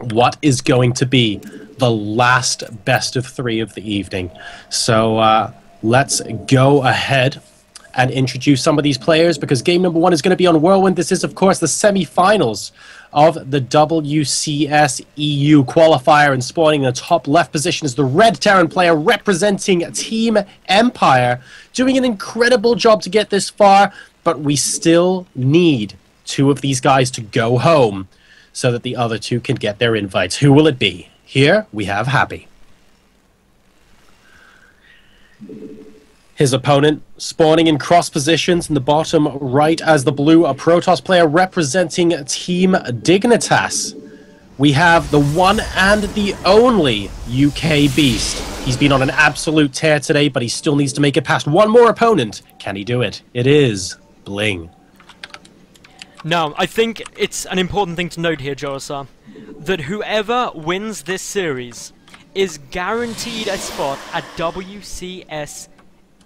what is going to be the last best of 3 of the evening. So let's go ahead and introduce some of these players, because game number 1 is going to be on Whirlwind. This is, of course, the semi-finals of the WCS EU qualifier, and spawning in the top left position is the red Terran player representing Team Empire, doing an incredible job to get this far, but we still need 2 of these guys to go home so that the other 2 can get their invites. Who will it be? Here we have Happy. His opponent spawning in cross positions in the bottom right as the blue, a Protoss player representing Team Dignitas. We have the one and the only UK Beast. He's been on an absolute tear today, but he still needs to make it past one more opponent. Can he do it? It is BlinG. Now, I think it's an important thing to note here, JoRoSaR, that whoever wins this series is guaranteed a spot at WCS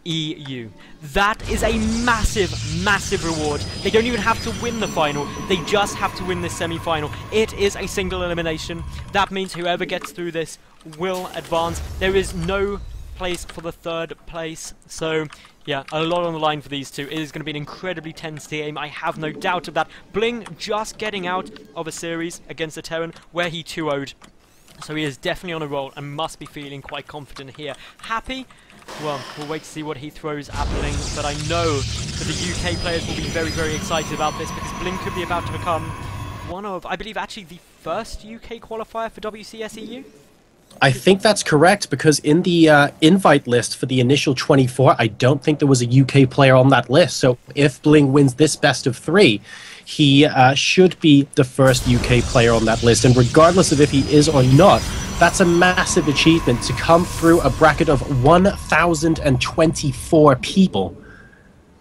EU. That is a massive, massive reward. They don't even have to win the final, they just have to win this semi-final. It is a single elimination. That means whoever gets through this will advance. There is no place for the 3rd place, so yeah, a lot on the line for these 2. It is going to be an incredibly tense game, I have no doubt of that. BlinG just getting out of a series against a Terran where he 2-0'd, so he is definitely on a roll and must be feeling quite confident here. Happy? Well, we'll wait to see what he throws at BlinG, but I know that the UK players will be very, very excited about this, because BlinG could be about to become one of, I believe, actually the first UK qualifier for WCS EU? I think that's correct, because in the invite list for the initial 24, I don't think there was a UK player on that list. So if BlinG wins this best of 3, he should be the first UK player on that list. And regardless of if he is or not, that's a massive achievement to come through a bracket of 1,024 people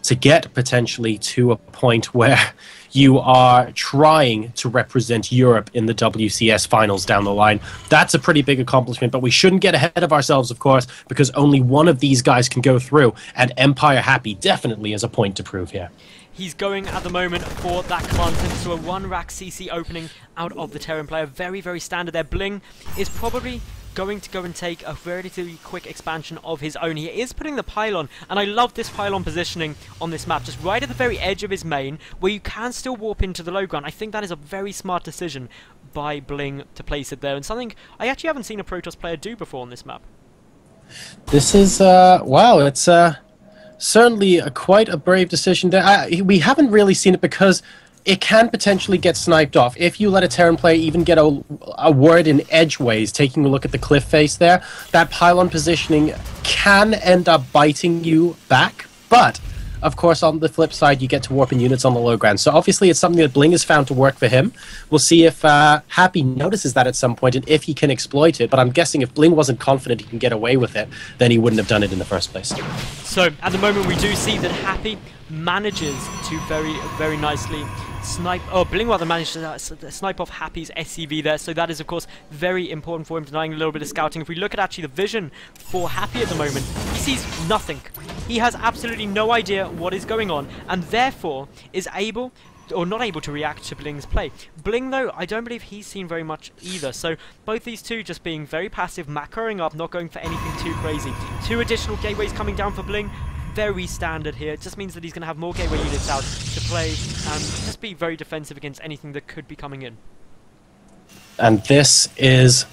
to get potentially to a point where you are trying to represent Europe in the WCS finals down the line. That's a pretty big accomplishment, but we shouldn't get ahead of ourselves, of course, because only one of these guys can go through, and Empire Happy definitely has a point to prove here. He's going at the moment for that command center, so a 1-rack CC opening out of the Terran player. Very, very standard there. BlinG is probably going to go and take a relatively quick expansion of his own. He is putting the pylon, and I love this pylon positioning on this map, just right at the very edge of his main, where you can still warp into the low ground. I think that is a very smart decision by BlinG to place it there, and something I actually haven't seen a Protoss player do before on this map. This is, wow, it's certainly quite a brave decision there. We haven't really seen it because it can potentially get sniped off. If you let a Terran player even get a word in edgeways, taking a look at the cliff face there, that pylon positioning can end up biting you back. But, of course, on the flip side, you get to warp in units on the low ground. So obviously it's something that BlinG has found to work for him. We'll see if Happy notices that at some point and if he can exploit it. But I'm guessing if BlinG wasn't confident he can get away with it, then he wouldn't have done it in the first place. So, at the moment we do see that Happy manages to very, very nicely snipe. Oh, BlinG rather managed to snipe off Happy's SCV there, so that is of course very important for him, denying a little bit of scouting. If we look at actually the vision for Happy at the moment, he sees nothing. He has absolutely no idea what is going on, and therefore is able or not able to react to BlinG's play. BlinG, though, I don't believe he's seen very much either, so both these 2 just being very passive, macroing up, not going for anything too crazy. 2 additional gateways coming down for BlinG. Very standard here. It just means that he's going to have more gateway units out to play and just be very defensive against anything that could be coming in. And this is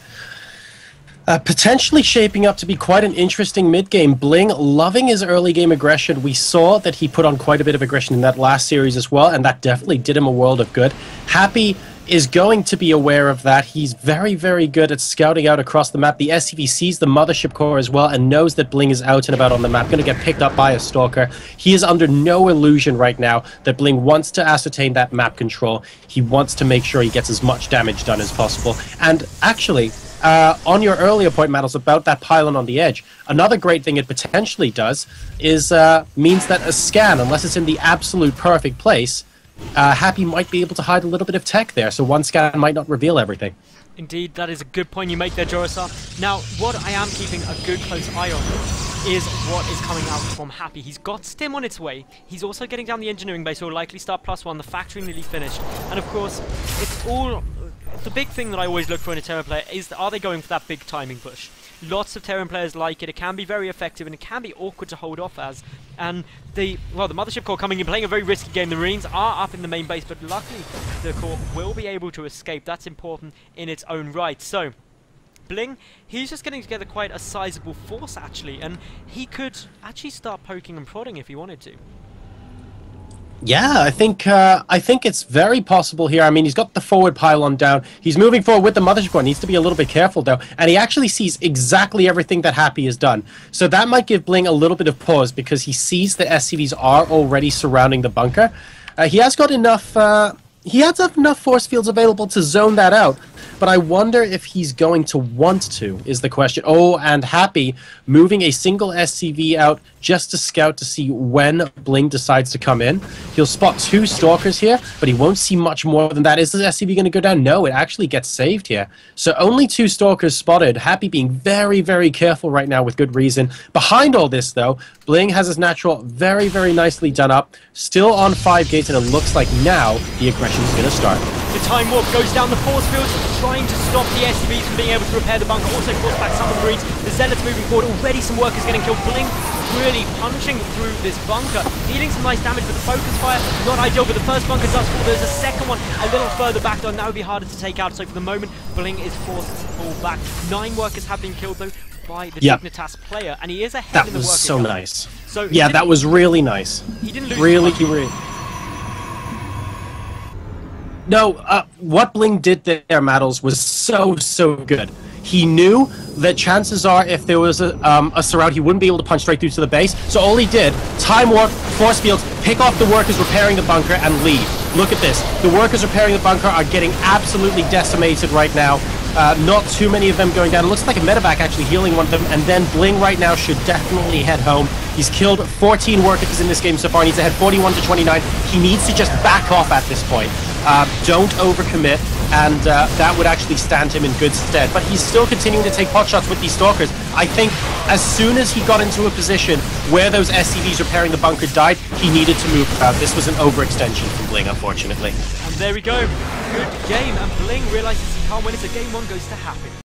potentially shaping up to be quite an interesting mid-game. BlinG loving his early game aggression. We saw that he put on quite a bit of aggression in that last series as well, and that definitely did him a world of good. Happy is going to be aware of that. He's very, very good at scouting out across the map. The SCV sees the mothership core as well and knows that BlinG is out and about on the map, going to get picked up by a stalker. He is under no illusion right now that BlinG wants to ascertain that map control. He wants to make sure he gets as much damage done as possible. And actually, on your earlier point, Madals, about that pylon on the edge, another great thing it potentially does is means that a scan, unless it's in the absolute perfect place, Happy might be able to hide a little bit of tech there, so one scan might not reveal everything. Indeed, that is a good point you make there, JoRoSaR. Now, what I am keeping a good close eye on is what is coming out from Happy. He's got Stim on its way. He's also getting down the engineering base, so will likely start +1, the factory nearly finished. And of course, it's all the big thing that I always look for in a Terran player is, are they going for that big timing push? Lots of Terran players like it. It can be very effective and it can be awkward to hold off as. And the Mothership Core coming in, playing a very risky game. The Marines are up in the main base, but luckily the Core will be able to escape. That's important in its own right. So BlinG, he's just getting together quite a sizable force actually, and he could actually start poking and prodding if he wanted to. Yeah, I think it's very possible here. I mean, he's got the forward pylon down. He's moving forward with the Mothership Core. Needs to be a little bit careful, though. And he actually sees exactly everything that Happy has done. So that might give BlinG a little bit of pause because he sees that SCVs are already surrounding the bunker. He has got enough... he has enough force fields available to zone that out. But I wonder if he's going to want to, is the question. Oh, and Happy moving a single SCV out just to scout to see when BlinG decides to come in. He'll spot 2 Stalkers here, but he won't see much more than that. Is the SCV going to go down? No, it actually gets saved here. So only 2 Stalkers spotted. Happy being very, very careful right now with good reason. Behind all this, though, BlinG has his natural very, very nicely done up. Still on 5 gates, and it looks like now the aggression is going to start. The Time Warp goes down the force field, trying to stop the SCVs from being able to repair the bunker. Also force back some of the Marines. The Zealots moving forward. Already some workers getting killed. BlinG really punching through this bunker. Dealing some nice damage, but the focus fire, not ideal. But the first bunker does fall. There's a second one a little further back, though, and that would be harder to take out. So for the moment, BlinG is forced to fall back. 9 workers have been killed, though, by the Dignitas player. And he is ahead in the workers. That was so nice. So yeah, that was really nice. He didn't lose really. No, what BlinG did there, Madals, was so good. He knew that chances are if there was a surround, he wouldn't be able to punch straight through to the base. So all he did, Time Warp, force fields, pick off the workers repairing the bunker and leave. Look at this. The workers repairing the bunker are getting absolutely decimated right now. Not too many of them going down. It looks like a medevac actually healing one of them. And then BlinG right now should definitely head home. He's killed 14 workers in this game so far. He's ahead 41 to 29. He needs to just back off at this point. Don't overcommit, and that would actually stand him in good stead. But he's still continuing to take potshots with these Stalkers. I think as soon as he got into a position where those SCVs repairing the bunker died, he needed to move out. This was an overextension from BlinG, unfortunately. And there we go. Good game, and BlinG realizes he can't win it, so game 1 goes to Happy.